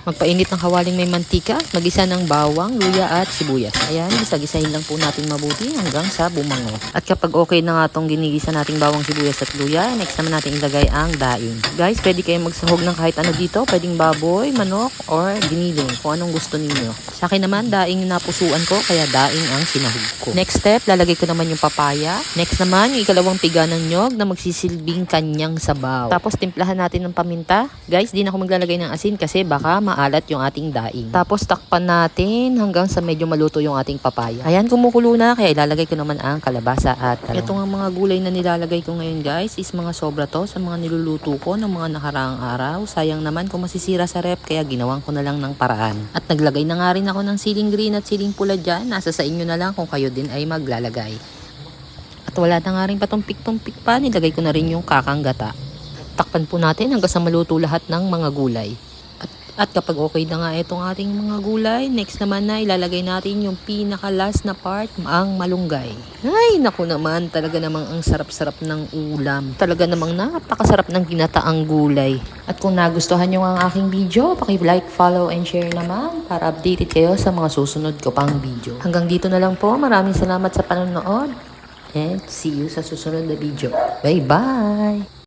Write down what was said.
Magpainit ng kawaling may mantika, magisa ng bawang, luya at sibuyas. Ayan, gisa-gisahin lang po natin mabuti hanggang sa bumango. At kapag okay na nga itong ginigisa nating bawang, sibuyas at luya, next naman natin ilagay ang daing. Guys, pwede kayong magsahog ng kahit ano dito. Pwedeng baboy, manok, or giniling. Kung anong gusto ninyo. Sa akin naman, daing napusuan ko, kaya daing ang sinahog ko. Next step, lalagay ko naman yung papaya. Next naman, yung ikalawang piga ng nyog na magsisilbing kanyang sabaw. Tapos, timplahan natin ng paminta. Guys, di na ako maglalagay ng asin kasi baka maalat yung ating daing. Tapos, takpan natin hanggang sa medyo maluto yung ating papaya. Ayan, kumukulo na, kaya ilalagay ko naman ang kalabasa at talong. Ito nga mga gulay na nilalagay ko ngayon guys, is mga sobra to sa mga niluluto ko ng mga nakaraang araw. Sayang naman kung masisira sa rep, kaya ginawan ko na lang ng paraan. At naglagay na nga rin ako ng siling green at siling pula dyan. Nasa sa inyo na lang kung kayo din ay maglalagay. At wala na nga rin patumpik-tumpik pa, nilagay ko na rin yung kakang gata. Takpan po natin hanggang sa maluto lahat ng mga gulay. At kapag okay na nga itong ating mga gulay, next naman na ilalagay natin yung pinaka-last na part, ang malunggay. Ay, naku naman, talaga namang ang sarap-sarap ng ulam. Talaga namang napakasarap ng ginataang gulay. At kung nagustuhan nyo ang aking video, paki-like, follow, and share naman para updated kayo sa mga susunod ko pang video. Hanggang dito na lang po, maraming salamat sa panonood. And see you sa susunod na video. Bye-bye!